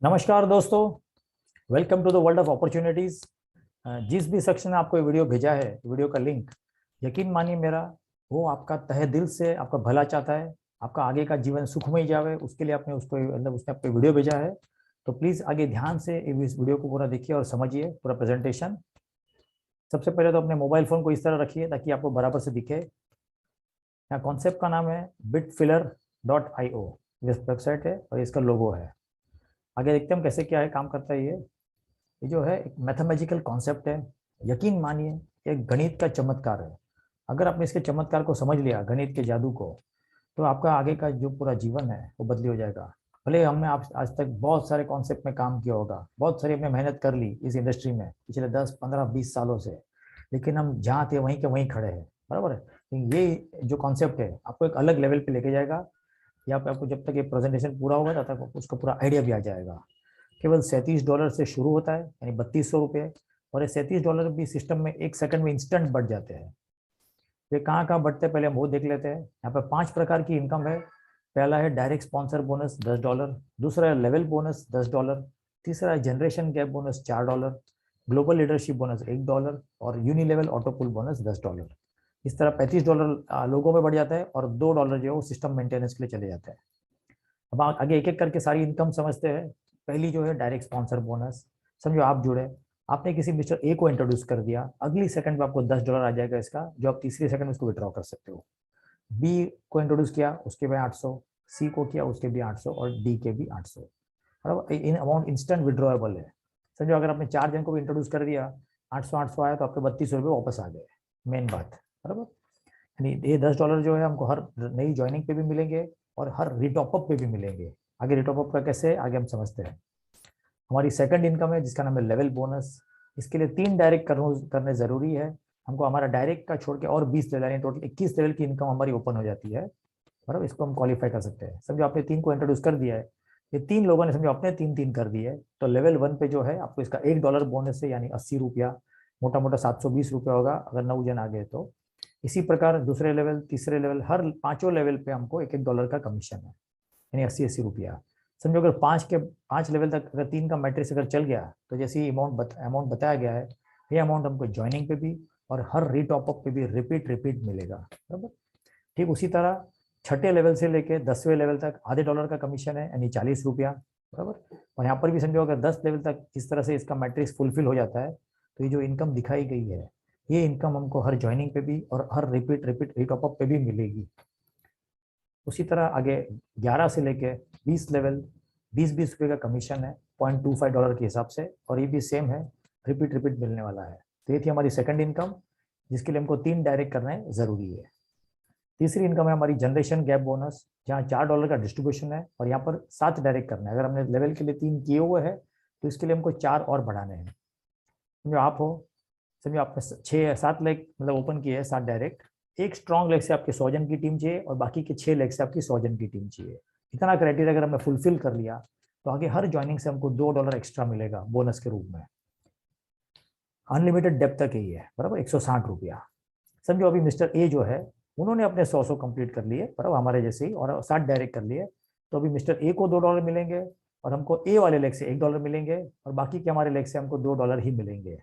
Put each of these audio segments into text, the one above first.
नमस्कार दोस्तों, welcome to the world of opportunities. जिस भी शख्स ने आपको ये वीडियो भेजा है, वीडियो का लिंक, यकीन मानिए मेरा, वो आपका तहे दिल से आपका भला चाहता है, आपका आगे का जीवन सुखमय जावे, उसके लिए आपने उसको मतलब उसने आपको वीडियो भेजा है। तो प्लीज़ आगे ध्यान से इस वीडियो को पूरा देखिए और समझिए पूरा प्रेजेंटेशन। सबसे पहले तो अपने मोबाइल फ़ोन को इस तरह रखिए ताकि आपको बराबर से दिखे। यहाँ कॉन्सेप्ट का नाम है bitfiller.io, ये वेबसाइट है और इसका लोगो है। आगे देखते हैं हम कैसे क्या है काम करता है ये जो है एक मैथमेटिकल कॉन्सेप्ट है। यकीन मानिए एक गणित का चमत्कार है। अगर आपने इसके चमत्कार को समझ लिया, गणित के जादू को, तो आपका आगे का जो पूरा जीवन है वो बदली हो जाएगा। भले हमने आप आज तक बहुत सारे कॉन्सेप्ट में काम किया होगा, बहुत सारी हमने मेहनत कर ली इस इंडस्ट्री में पिछले 10 15 20 सालों से, लेकिन हम जहाँ थे वहीं के वहीं खड़े हैं। बराबर है, लेकिन ये जो कॉन्सेप्ट है आपको एक अलग लेवल पे लेके जाएगा। यहाँ पे आपको जब तक ये प्रेजेंटेशन पूरा होगा तब तक उसका पूरा आइडिया भी आ जाएगा। केवल $37 से शुरू होता है, यानी $3200। और ये $37 भी सिस्टम में 1 सेकंड में इंस्टेंट बढ़ जाते हैं। ये कहाँ कहाँ बढ़ते हैं पहले हम वो देख लेते हैं। यहाँ पे 5 प्रकार की इनकम है। पहला है डायरेक्ट स्पॉन्सर बोनस $10, दूसरा है लेवल बोनस $10, तीसरा है generation gap bonus $4, global leadership bonus $1 और यूनिलेवल ऑटो पुल बोनस $10। इस तरह $35 लोगों में बढ़ जाता है और $2 जो है वो सिस्टम मेंटेनेंस के लिए चले जाते हैं। अब आगे एक एक करके सारी इनकम समझते हैं। पहली जो है डायरेक्ट स्पॉन्सर बोनस। समझो आप जुड़े, आपने किसी मिस्टर ए को इंट्रोड्यूस कर दिया, अगली सेकंड में आपको $10 आ जाएगा इसका, जो आप तीसरी सेकंड में उसको विड्रॉ कर सकते हो। बी को इंट्रोड्यूस किया, उसके भी 800, सी को किया उसके भी 800 और डी के भी 800। और इन अमाउंट इंस्टेंट विड्रॉएबल है। समझो अगर आपने 4 जन को भी इंट्रोड्यूस कर दिया, 800 800 आया तो आपके $32 वापस आ गए। मेन बात, बराबर। यानी ये $10 जो है हमको हर नई ज्वाइनिंग पे भी मिलेंगे और हर रिटॉपअप पे भी मिलेंगे। आगे रिटॉपअप का कैसे है आगे हम समझते हैं। हमारी सेकंड इनकम है जिसका नाम है लेवल बोनस। इसके लिए 3 डायरेक्ट करने जरूरी है। हमको हमारा डायरेक्ट का छोड़ के और 20 लेवल यानी टोटल 21 लेवल की इनकम हमारी ओपन हो जाती है। बराबर, इसको हम क्वालिफाई कर सकते हैं। समझो आपने 3 को इंट्रोड्यूस कर दिया है, ये 3 लोगों ने समझो अपने 3 3 कर दिए, तो लेवल 1 पे जो है आपको इसका $1 बोनस है, यानी ₹80, मोटा मोटा ₹720 होगा अगर 9 जन आ गए तो। इसी प्रकार दूसरे लेवल, तीसरे लेवल, हर पांचों लेवल पे हमको $1 का कमीशन है, यानी ₹80 समझो अगर 5 लेवल तक अगर 3 का मैट्रिक्स अगर चल गया तो जैसे अमाउंट बताया गया है, ये अमाउंट हमको ज्वाइनिंग पे भी और हर रीटॉपअप पे भी रिपीट रिपीट मिलेगा। बराबर। ठीक उसी तरह छठे लेवल से लेके 10वें लेवल तक आधे डॉलर का कमीशन है, यानी ₹40। बराबर। और यहाँ पर भी समझो अगर 10 लेवल तक इस तरह से इसका मैट्रिक्स फुलफिल हो जाता है तो ये जो इनकम दिखाई गई है, ये इनकम हमको हर ज्वाइनिंग पे भी और हर रिपीट रिपीट रीटॉपअप पे भी मिलेगी। उसी तरह आगे 11 से लेके 20 लेवल, 20 20 रुपये का कमीशन है $0.25 के हिसाब से, और ये भी सेम है, रिपीट रिपीट मिलने वाला है। तो ये थी हमारी सेकंड इनकम, जिसके लिए हमको 3 डायरेक्ट करने जरूरी है। तीसरी इनकम है हमारी जनरेशन गैप बोनस, जहाँ $4 का डिस्ट्रीब्यूशन है और यहाँ पर 7 डायरेक्ट करना है। अगर हमने लेवल के लिए 3 किए हुए हैं तो इसके लिए हमको 4 और बढ़ाने हैं। समझो आप हो, समझो आपने 6 7 लेग मतलब ओपन किए हैं, 7 डायरेक्ट। एक स्ट्रॉन्ग लेग से आपके 100 जन की टीम चाहिए और बाकी के 6 लेग से आपकी 100 जन की टीम चाहिए। इतना क्राइटेरिया अगर हमने फुलफिल कर लिया तो आगे हर ज्वाइनिंग से हमको $2 एक्स्ट्रा मिलेगा बोनस के रूप में। अनलिमिटेड डेप्थ तक ही है, बराबर, ₹160। समझो अभी मिस्टर ए जो है, उन्होंने अपने 100 कंप्लीट कर लिए, बराबर, हमारे जैसे ही, और 60 डायरेक्ट कर लिए। तो अभी मिस्टर ए को $2 मिलेंगे और हमको ए वाले लेग से $1 मिलेंगे और बाकी के हमारे लेग से हमको $2 ही मिलेंगे।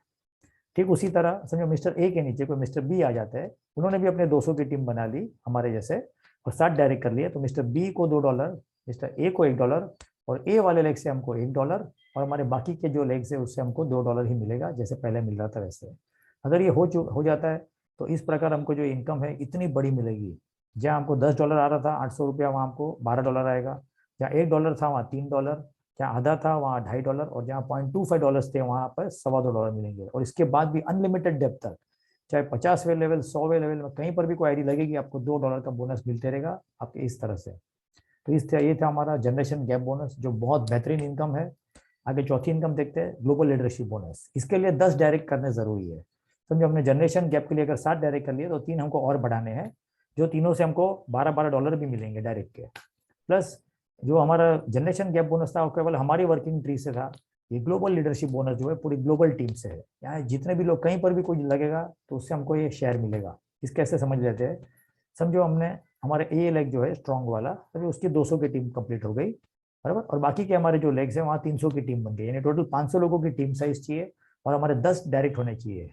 ठीक उसी तरह समझो मिस्टर ए के नीचे कोई मिस्टर बी आ जाता है, उन्होंने भी अपने 200 की टीम बना ली हमारे जैसे और 60 डायरेक्ट कर लिए, तो मिस्टर बी को $2, मिस्टर ए को $1 और ए वाले लेग से हमको $1 और हमारे बाकी के जो लेग्स है उससे हमको $2 ही मिलेगा, जैसे पहले मिल रहा था वैसे। अगर ये हो जाता है तो इस प्रकार हमको जो इनकम है इतनी बड़ी मिलेगी। जहाँ हमको $10 आ रहा था, ₹800, वहाँ हमको $12 आएगा। जहाँ $1 था वहाँ $3, जहाँ आधा था वहाँ $2.5 और जहाँ $0.25 थे वहाँ पर $2.25 मिलेंगे। और इसके बाद भी अनलिमिटेड डेप्थ तक, चाहे 50वें लेवल, 100वें लेवल में कहीं पर भी कोई आईडी लगेगी, आपको $2 का बोनस मिलते रहेगा आपके इस तरह से। तो ये था हमारा जनरेशन गैप बोनस, जो बहुत बेहतरीन इनकम है। आगे चौथी इनकम देखते हैं, ग्लोबल लीडरशिप बोनस। इसके लिए 10 डायरेक्ट करने जरूरी है। समझो हमने जनरेशन गैप के लिए अगर 7 डायरेक्ट कर लिए तो 3 हमको और बढ़ाने हैं, जो तीनों से हमको $12 भी मिलेंगे डायरेक्ट के। प्लस जो हमारा जनरेशन गैप बोनस था वो केवल हमारी वर्किंग ट्री से था। ये ग्लोबल लीडरशिप बोनस जो है पूरी ग्लोबल टीम से है। यहाँ जितने भी लोग कहीं पर भी कोई लगेगा तो उससे हमको ये शेयर मिलेगा। इस कैसे समझ लेते हैं। समझो हमने हमारे ए लेग जो है स्ट्रॉन्ग वाला, अभी उसकी 200 की टीम कंप्लीट हो गई बराबर। और बाकी के हमारे जो लेग्स हैं वहाँ 300 की टीम बन गई, यानी टोटल 500 लोगों की टीम साइज चाहिए और हमारे 10 डायरेक्ट होने चाहिए।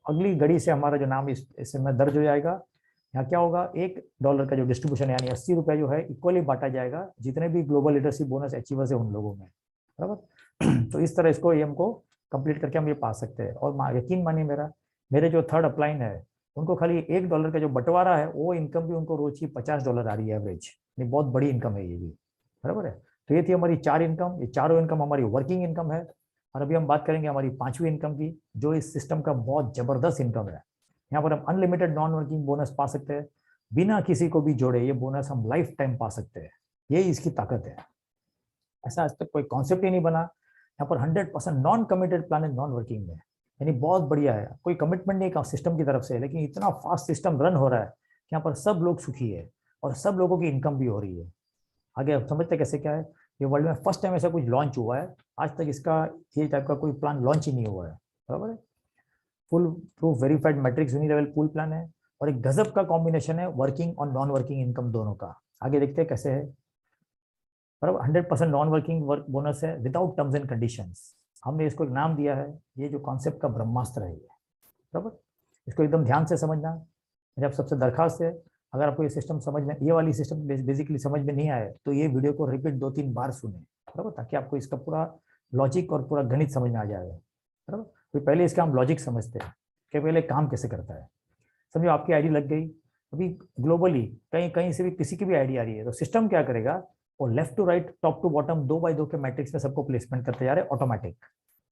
अगली घड़ी से हमारा जो नाम इसमें दर्ज हो जाएगा। यहाँ क्या होगा, $1 का जो डिस्ट्रीब्यूशन यानी 80 रुपये जो है इक्वली बांटा जाएगा जितने भी ग्लोबल लीडरशिप बोनस अचीवर्स है उन लोगों में, बराबर। तो इस तरह इसको ये हमको कंप्लीट करके हम ये पा सकते हैं। और यकीन मानिए मेरे जो थर्ड अपलाइन है उनको खाली $1 का जो बंटवारा है वो इनकम भी उनको रोज की $50 आ रही है एवरेज। ये बहुत बड़ी इनकम है ये भी, बराबर है। तो ये थी हमारी 4 इनकम, ये चारों इनकम हमारी वर्किंग इनकम है। और अभी हम बात करेंगे हमारी 5वीं इनकम की, जो इस सिस्टम का बहुत जबरदस्त इनकम है। यहाँ पर हम अनलिमिटेड नॉन वर्किंग बोनस पा सकते हैं, बिना किसी को भी जोड़े ये बोनस हम लाइफ टाइम पा सकते हैं। यही इसकी ताकत है। ऐसा आज तक कोई कॉन्सेप्ट ही नहीं बना। यहाँ पर 100% non committed plan non working में, यानी बहुत बढ़िया है। कोई कमिटमेंट नहीं सिस्टम की तरफ से, लेकिन इतना फास्ट सिस्टम रन हो रहा है कि यहाँ पर सब लोग सुखी है और सब लोगों की इनकम भी हो रही है। आगे आप समझते कैसे क्या है, ये वर्ल्ड में फर्स्ट टाइम ऐसा कुछ लॉन्च हुआ है। आज तक इसका ये टाइप का कोई प्लान लॉन्च ही नहीं हुआ है, बराबर है। Full proof verified matrix unilevel pool plan है और एक गजब का कॉम्बिनेशन है वर्किंग और नॉन वर्किंग इनकम दोनों का। आगे देखते हैं कैसे है, बराबर। 100% नॉन वर्किंग वर्क बोनस है विदाउट टर्म्स एंड कंडीशंस। हमने इसको एक नाम दिया है, ये जो कॉन्सेप्ट का ब्रह्मास्त्र है ये, बराबर। इसको एकदम ध्यान से समझना। मेरी आप सबसे दरखास्त है, अगर आपको ये सिस्टम समझ में, ये वाली सिस्टम बेसिकली समझ में नहीं आए तो ये वीडियो को रिपीट 2-3 बार सुने, बराबर, ताकि आपको इसका पूरा लॉजिक और पूरा गणित समझ में आ जाएगा, बराबर। तो पहले इसका हम लॉजिक समझते हैं कि पहले काम कैसे करता है। समझो आपकी आईडी लग गई, अभी ग्लोबली कहीं कहीं से भी किसी की भी आईडी आ रही है तो सिस्टम क्या करेगा, वो left to right top to bottom 2x2 के मैट्रिक्स में सबको प्लेसमेंट करते जा रहे ऑटोमेटिक।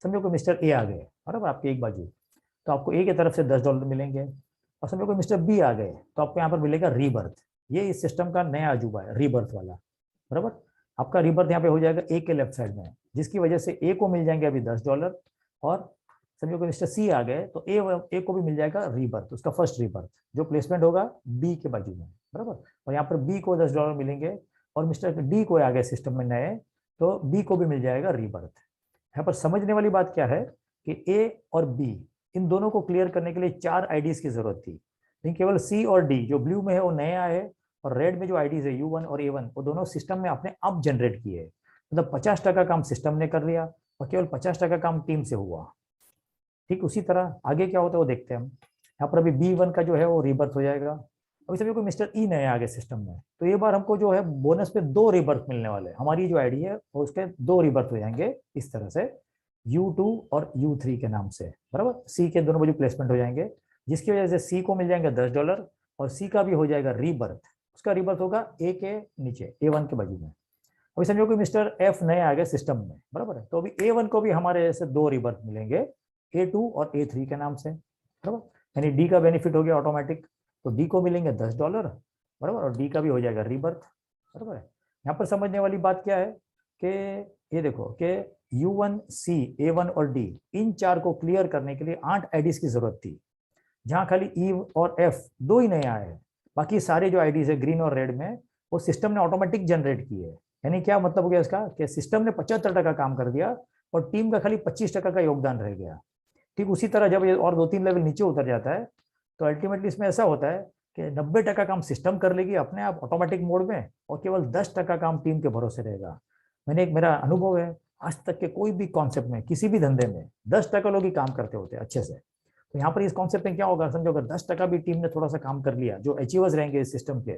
समझो कि मिस्टर ए आ गए, बराबर, आपके एक बाजू, तो आपको ए की तरफ से $10 मिलेंगे। और समझो कि मिस्टर बी आ गए तो आपको यहाँ पर मिलेगा रीबर्थ। ये इस सिस्टम का नया अजूबा है, रीबर्थ वाला, बराबर। आपका रीबर्थ यहाँ पे हो जाएगा ए के लेफ्ट साइड में, जिसकी वजह से ए को मिल जाएंगे अभी $10। और समझो कि मिस्टर सी आ गए तो ए को भी मिल जाएगा रीबर्थ, उसका फर्स्ट रीबर्थ जो प्लेसमेंट होगा बी के बाजू में, बराबर। और यहाँ पर बी को $10 मिलेंगे और मिस्टर डी को आ गए सिस्टम में नए, तो बी को भी मिल जाएगा रीबर्थ। यहाँ पर समझने वाली बात क्या है कि ए और बी इन दोनों को क्लियर करने के लिए 4 आईडीज की जरूरत थी, लेकिन केवल सी और डी जो ब्लू में है वो नए आए हैं, और रेड में जो आईडीज है U1 और A1 वो दोनों सिस्टम में अपने आप जनरेट किए। मतलब 50% काम सिस्टम ने कर लिया और केवल 50% काम टीम से हुआ। ठीक उसी तरह आगे क्या होता है वो देखते हैं हम। यहाँ पर अभी B1 का जो है वो रीबर्थ हो जाएगा। अभी सभी को मिस्टर ई नए आ गए सिस्टम में, तो ये बार हमको जो है बोनस पे 2 रीबर्थ मिलने वाले हैं। हमारी जो आईडी है वो उसके 2 रीबर्थ हो जाएंगे इस तरह से, U2 और U3 के नाम से, बराबर। सी के दोनों बाजू प्लेसमेंट हो जाएंगे, जिसकी वजह से सी को मिल जाएंगे $10 और सी का भी हो जाएगा रीबर्थ। उसका रीबर्थ होगा ए के नीचे A1 के बाजू में। अभी समझो कि मिस्टर एफ नए आ गए सिस्टम में, बराबर है, तो अभी A1 को भी हमारे जैसे 2 रीबर्थ मिलेंगे A2 और A3 के नाम से, बराबर। यानी डी का बेनिफिट हो गया ऑटोमेटिक, तो डी को मिलेंगे $10, बराबर, और डी का भी हो जाएगा रीबर्थ, बराबर है। यहाँ पर समझने वाली बात क्या है कि ये देखो कि U1, C, A1 और D इन 4 को क्लियर करने के लिए 8 आईडीज की जरूरत थी, जहां खाली E और F 2 ही नए आए हैं। बाकी सारे जो आईडीज है ग्रीन और रेड में वो सिस्टम ने ऑटोमेटिक जनरेट किए है। यानी क्या मतलब हो गया इसका कि सिस्टम ने 75% काम कर दिया और टीम का खाली 25% का योगदान रह गया। ठीक उसी तरह जब ये और 2-3 लेवल नीचे उतर जाता है तो अल्टीमेटली इसमें ऐसा होता है कि 90% काम सिस्टम कर लेगी अपने आप ऑटोमेटिक मोड में और केवल 10% काम टीम के भरोसे रहेगा। मेरा अनुभव है, आज तक के कोई भी कॉन्सेप्ट में किसी भी धंधे में 10% लोग ही काम करते होते हैं अच्छे से। तो यहाँ पर इस कॉन्सेप्ट में क्या होगा, समझो अगर 10% भी टीम ने थोड़ा सा काम कर लिया जो अचीवर्स रहेंगे इस सिस्टम के,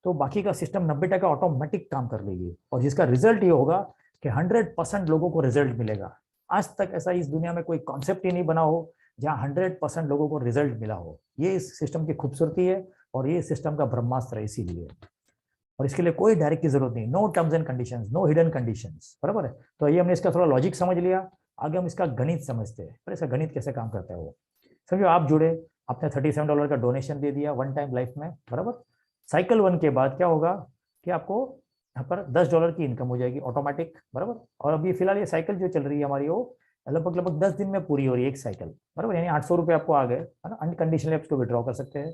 तो बाकी का सिस्टम 90% ऑटोमेटिक काम कर लेगी और जिसका रिजल्ट ये होगा कि 100% लोगों को रिजल्ट मिलेगा। आज तक ऐसा इस दुनिया में कोई कॉन्सेप्ट ही नहीं बना हो जहां 100% लोगों को रिजल्ट मिला हो। ये इस सिस्टम की खूबसूरती है और ये सिस्टम का ब्रह्मास्त्र है इसीलिए। और इसके लिए कोई डायरेक्ट की जरूरत नहीं, no terms and conditions, no hidden conditions, बराबर है। तो ये हमने इसका थोड़ा लॉजिक समझ लिया, आगे हम इसका गणित समझते हैं। पर इसका गणित कैसे काम करता है वो समझो। आप जुड़े, आपने $37 का डोनेशन दे दिया वन टाइम लाइफ में, बराबर। साइकिल 1 के बाद क्या होगा कि आपको यहाँ पर $10 की इनकम हो जाएगी ऑटोमेटिक, बराबर। और अभी फिलहाल ये साइकिल जो चल रही है हमारी वो लगभग 10 दिन में पूरी हो रही है एक साइकिल, बराबर। यानी 800 रुपये आपको आ गए, है ना, अनकंडीशनली आप इसको विड्रॉ कर सकते हैं।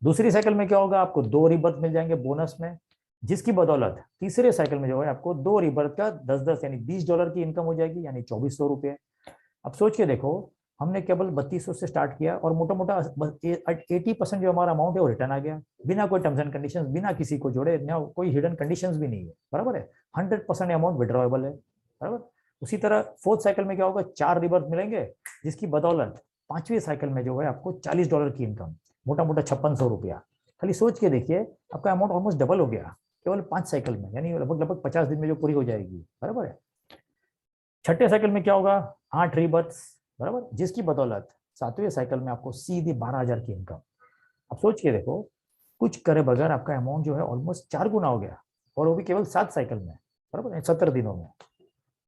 दूसरी साइकिल में क्या होगा, आपको 2 रीबर्थ मिल जाएंगे बोनस में, जिसकी बदौलत तीसरे साइकिल में जो है आपको 2 रीबर्थ का 10-10 यानी $20 की इनकम हो जाएगी, यानी 2400 रुपये। अब सोच के देखो, हमने केवल 3200 से स्टार्ट किया और मोटा मोटा 80% जो हमारा अमाउंट है वो रिटर्न आ गया, बिना कोई टर्म्स एंड कंडीशंस, बिना किसी को जोड़े, ना कोई हिडन कंडीशंस भी नहीं है, बराबर है। 100% अमाउंट विड्रॉएबल है, बराबर। उसी तरह फोर्थ साइकिल में क्या होगा, 4 रिबर्थ मिलेंगे, जिसकी बदौलत 5वें साइकिल में जो है आपको $40 की इनकम, मोटा मोटा 5600 रुपया। खाली सोच के देखिए, आपका अमाउंट ऑलमोस्ट डबल हो गया केवल 5 साइकिल में, यानी लगभग लगभग 50 दिन में जो पूरी हो जाएगी, बराबर है। छठे साइकिल में क्या होगा, 8 रीबर्थ, बराबर, जिसकी बदौलत 7वें साइकिल में आपको सीधी 12,000 की इनकम। अब सोच के देखो, कुछ करे बगैर आपका अमाउंट जो है ऑलमोस्ट 4 गुना हो गया, और वो भी केवल 7 साइकिल में, बराबर, 70 दिनों में।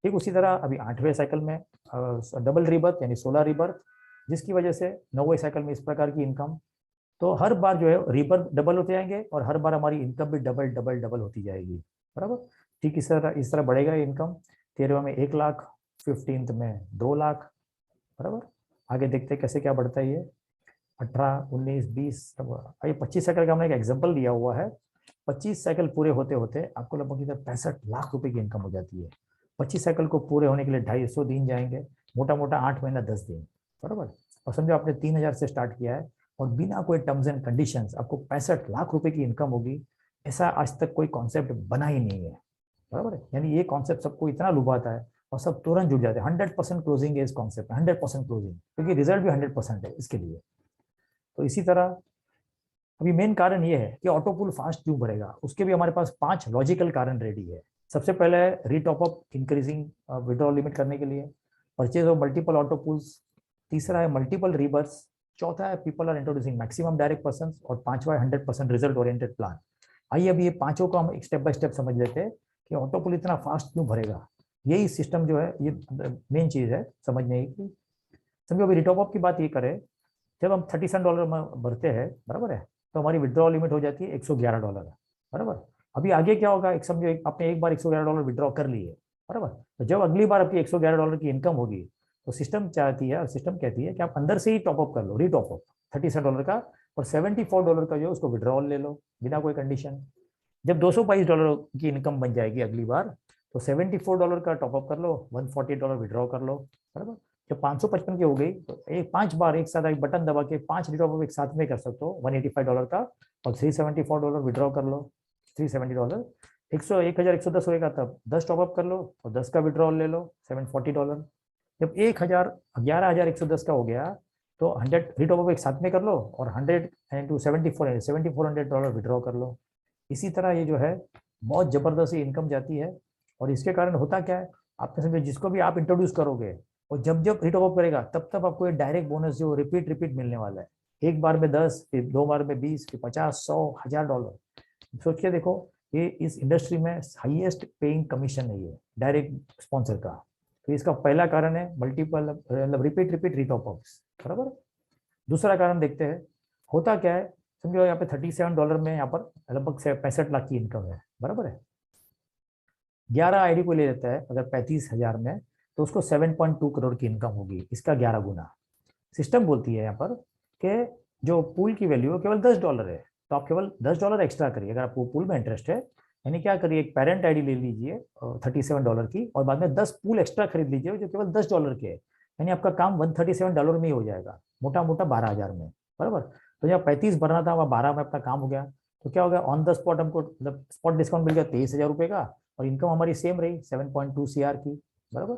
ठीक उसी तरह अभी 8वें साइकिल में डबल रीबर्थ यानी 16 रीबर्थ, जिसकी वजह से 9वें साइकिल में इस प्रकार की इनकम। तो हर बार जो है रीबर्थ डबल होते जाएंगे, और हर बार हमारी इनकम भी डबल डबल डबल होती जाएगी, बराबर। ठीक इस तरह बढ़ेगा इनकम। 13वें में 1 लाख, 15th में 2 लाख, बराबर। आगे देखते हैं कैसे क्या बढ़ता है ये। 18, 19, 20, ये 25 साइकिल का हमने एक एग्जाम्पल दिया हुआ है। 25 साइकिल पूरे होते होते आपको लगभग इधर 65 लाख रुपए की इनकम हो जाती है। 25 साइकिल को पूरे होने के लिए 250 दिन जाएंगे, मोटा मोटा 8 महीना 10 दिन, बराबर। और समझो आपने 3000 से स्टार्ट किया है, और बिना कोई टर्म्स एंड कंडीशंस आपको 65 लाख रुपए की इनकम होगी, ऐसा आज तक कोई कॉन्सेप्ट बना ही नहीं है, बराबर है। यानी ये कॉन्सेप्ट सबको इतना लुभाता है और सब तुरंत जुड़ जाते हैं। 100% क्लोजिंग है इस कॉन्सेप्ट में, 100% क्लोजिंग, क्योंकि रिजल्ट भी 100% है इसके लिए। तो इसी तरह अभी मेन कारण ये है कि ऑटो पुल फास्ट क्यों बढ़ेगा, उसके भी हमारे पास 5 लॉजिकल कारण रेडी है। सबसे पहले है retop up increasing withdrawal limit करने के लिए, purchase of multiple auto pools. तीसरा है मल्टीपल रीबर्स। चौथा है people are introducing maximum direct person. और पांचवा है 100% रिजल्ट ओरिएंटेड प्लान। आइए अभी ये पांचों को हम स्टेप बाय स्टेप समझ लेते हैं कि ऑटो पुल इतना फास्ट क्यों भरेगा। यही सिस्टम जो है, ये मेन चीज है समझने की। समझो अभी रिटॉप अप की बात ये करें, जब हम $37 में भरते हैं, बराबर है, तो हमारी विड्रॉ लिमिट हो जाती है $111, बराबर। अभी आगे क्या होगा, एक समझो आपने एक बार $111 विड्रॉ कर लिए, बराबर। तो जब अगली बार आपकी $111 की इनकम होगी, तो सिस्टम चाहती है, और सिस्टम कहती है कि आप अंदर से ही टॉपअप कर लो, रीटॉप अप $37 का, और $74 का जो है उसको विड्रॉल ले लो बिना कोई कंडीशन। जब $222 की इनकम बन जाएगी अगली बार, तो $74 का टॉपअप कर लो, $140 विड्रॉ कर लो, बराबर। जब 555 की हो गई, तो 5 बार एक साथ एक बटन दबा के 5 रिटॉप एक साथ में कर सकते हो $185 का, और $374 विड्रॉ कर लो। $370 1110 होगा, तब 10 टॉपअप कर लो और 10 का विड्रॉल ले लो $740। जब 11,110 का हो गया, तो 100 रिटॉप एक साथ में कर लो, और 100 इंटू $7,400 विड्रॉ कर लो। इसी तरह ये जो है बहुत जबरदस्त इनकम जाती है। और इसके कारण होता क्या है, आपने समझे, जिसको भी आप इंट्रोड्यूस करोगे, और जब जब रिटॉप करेगा, तब तब आपको ये डायरेक्ट बोनस जो रिपीट रिपीट मिलने वाला है। एक बार में 10, फिर 2 बार में 20, फिर 50, 100, $1000। सोच के देखो, ये इस इंडस्ट्री में हाईएस्ट पेइंग कमीशन है ये डायरेक्ट स्पॉन्सर का। तो इसका पहला कारण है मल्टीपल, मतलब रिपीट रिपीट रिटॉप अप्स, बराबर। दूसरा कारण देखते हैं, होता क्या है, समझो यहाँ पे $37 में यहाँ पर लगभग 65 लाख की इनकम है, बराबर है। 11 आईडी को ले लेता है अगर 35,000 में, तो उसको 7.2 करोड़ की इनकम होगी, इसका 11 गुना। सिस्टम बोलती है यहाँ पर कि जो पूल की वैल्यू है केवल $10 है, तो आप केवल $10 एक्स्ट्रा करिए अगर आपको पूल में इंटरेस्ट है। यानी क्या करिए, एक पेरेंट आईडी ले लीजिए $37 की, और बाद में 10 पूल एक्स्ट्रा खरीद लीजिए जो केवल $10 के है। यानी आपका काम $137 में ही हो जाएगा, मोटा मोटा 12,000 में, बराबर। तो जब 35 भरना था, वहाँ 12 में अपना काम हो गया। तो क्या हो गया, ऑन द स्पॉट हमको मतलब स्पॉट डिस्काउंट मिल गया $23,000 का, और इनकम हमारी सेम रही 7.2 CR की, बराबर।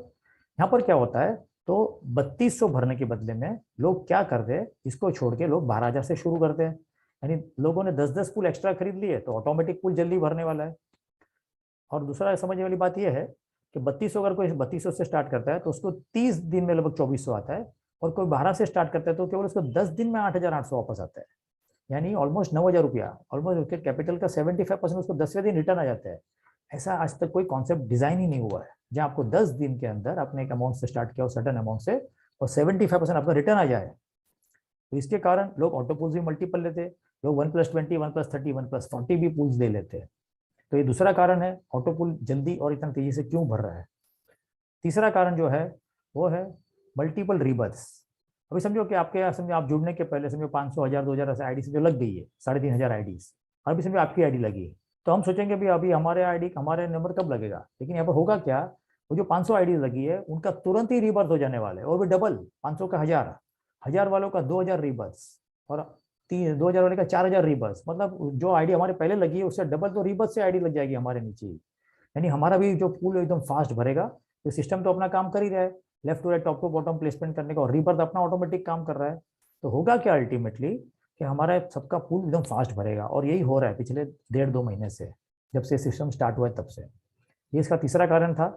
यहाँ पर क्या होता है, तो 3200 भरने के बदले में लोग क्या करते हैं, इसको छोड़ के लोग 12,000 से शुरू करते हैं। यानी लोगों ने 10-10 पूल एक्स्ट्रा खरीद लिए, तो ऑटोमेटिक पूल जल्दी भरने वाला है। और दूसरा समझने वाली बात यह है कि 3200 अगर कोई 3200 से स्टार्ट करता है, तो उसको 30 दिन में लगभग 2400 आता है। और कोई 12 से स्टार्ट करता है, तो केवल उसको 10 दिन में 8,800 वापस आता है। यानी ऑलमोस्ट $9,000, ऑलमोस्ट उसके कैपिटल का 75% उसको 10वें दिन रिटर्न आ जाता है। ऐसा आज तक कोई कॉन्सेप्ट डिजाइन ही नहीं हुआ है जहां आपको 10 दिन के अंदर अपने एक अमाउंट से स्टार्ट किया हो, सर्टेन अमाउंट से, और 75% आपका रिटर्न आ जाए। तो इसके कारण लोग ऑटो पूल्स भी मल्टीपल लेते हैं, लोग 1+20, 1+30, 1+40 भी पूल्स ले लेते हैं। तो ये दूसरा कारण है ऑटो पूल जल्दी और इतना तेजी से क्यों भर रहा है। तीसरा कारण जो है वो है मल्टीपल रीबर्थ्स। अभी समझो कि आपके यहाँ, समझो आप जुड़ने के पहले समझो 500, 1000, 2000 ऐसे आईडी जो लग गई है, 3,500 आईडीज। अभी समझो आपकी आईडी लगी, तो हम सोचेंगे भी अभी हमारे आईडी, हमारे नंबर कब लगेगा। लेकिन यहाँ पर होगा क्या, वो जो 500 आईडी लगी है उनका तुरंत ही रीबर्थ हो जाने वाले, और भी डबल, 500 का 1000, 1000 वालों का 2000 रीबर्थ, और 2000 वाले का 4000 रीबर्थ। मतलब जो आईडी हमारे पहले लगी है उससे डबल तो रीबर्थ से आईडी लग जाएगी हमारे नीचे ही। यानी हमारा भी जो पूल एकदम फास्ट भरेगा, तो सिस्टम तो अपना काम कर ही रहा है, left to right top to bottom placement करने का, और रीबर्थ अपना ऑटोमेटिक काम कर रहा है। तो होगा क्या अल्टीमेटली कि हमारा सबका पूल एकदम फास्ट भरेगा, और यही हो रहा है पिछले 1.5-2 महीने से, जब से सिस्टम स्टार्ट हुआ है तब से। ये इसका तीसरा कारण था,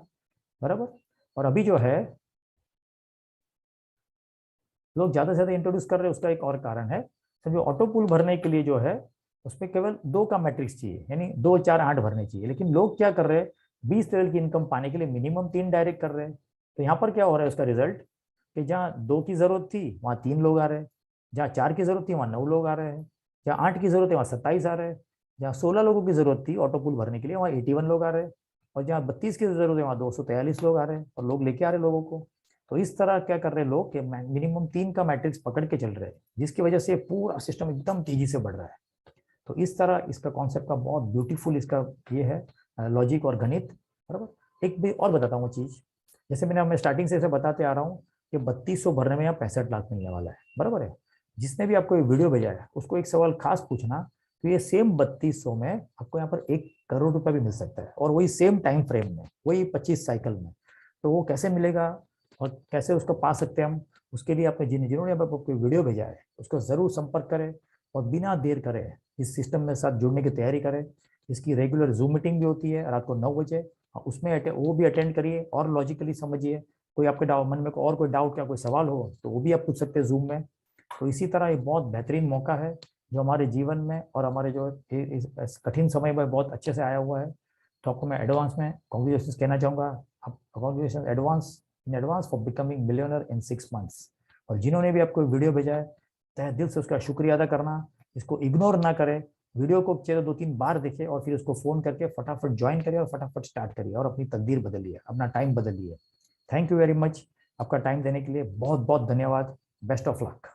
बराबर। और अभी जो है लोग ज्यादा से ज्यादा इंट्रोड्यूस कर रहे हैं, उसका एक और कारण है। समझो ऑटो पूल भरने के लिए जो है उसमें केवल 2 का मैट्रिक्स चाहिए, यानी 2 4 8 भरने चाहिए, लेकिन लोग क्या कर रहे हैं, 20 लेवल की इनकम पाने के लिए मिनिमम 3 डायरेक्ट कर रहे हैं। तो यहाँ पर क्या हो रहा है उसका रिजल्ट, कि जहाँ 2 की जरूरत थी वहाँ 3 लोग आ रहे हैं, जहाँ 4 की जरूरत थी वहाँ 9 लोग आ रहे हैं, जहाँ 8 की जरूरत है वहाँ 27 आ रहे हैं, जहाँ 16 लोगों की जरूरत थी ऑटो पूल भरने के लिए वहाँ 81 लोग आ रहे हैं, और जहाँ 32 की जरूरत है वहाँ 243 लोग आ रहे हैं, और लोग लेके आ रहे हैं लोगों को। तो इस तरह क्या कर रहे हैं लोग कि मिनिमम 3 का मैट्रिक्स पकड़ के चल रहे हैं, जिसकी वजह से पूरा सिस्टम एकदम तेजी से बढ़ रहा है। तो इस तरह इसका कॉन्सेप्ट का बहुत ब्यूटीफुल इसका ये है लॉजिक और गणित, बराबर। एक भी और बताता हूँ चीज, जैसे मैं स्टार्टिंग से ऐसे बताते आ रहा हूँ कि 3200 भरने में यहाँ 65 लाख मिलने वाला है, बराबर है। जिसने भी आपको ये वीडियो भेजा है उसको एक सवाल खास पूछना, तो ये सेम 3200 में आपको यहाँ पर 1 करोड़ रुपया भी मिल सकता है, और वही सेम टाइम फ्रेम में, वही 25 साइकिल में। तो वो कैसे मिलेगा और कैसे उसको पा सकते हैं हम, उसके लिए आपने जिन्होंने आपको वीडियो भेजा है उसको जरूर संपर्क करें, और बिना देर करे इस सिस्टम में साथ जुड़ने की तैयारी करें। इसकी रेगुलर जूम मीटिंग भी होती है रात को 9 बजे, उसमें वो भी अटेंड करिए और लॉजिकली समझिए। कोई आपके मन में और कोई डाउट या कोई सवाल हो तो वो भी आप पूछ सकते हैं जूम में। तो इसी तरह ये बहुत बेहतरीन मौका है जो हमारे जीवन में और हमारे जो इस कठिन समय में बहुत अच्छे से आया हुआ है। तो आपको मैं एडवांस में कॉन्ग्रेचुलेशन कहना चाहूँगा, congratulation in advance for becoming millionaire in 6 months. और जिन्होंने भी आपको वीडियो भेजा है, तहे दिल से उसका शुक्रिया अदा करना, इसको इग्नोर ना करें, वीडियो को 2-3 बार देखें और फिर उसको फोन करके फटाफट ज्वाइन करिए और फटाफट स्टार्ट करिए और अपनी तकदीर बदलिए, अपना टाइम बदलिए। थैंक यू वेरी मच, आपका टाइम देने के लिए बहुत बहुत धन्यवाद। Best of luck.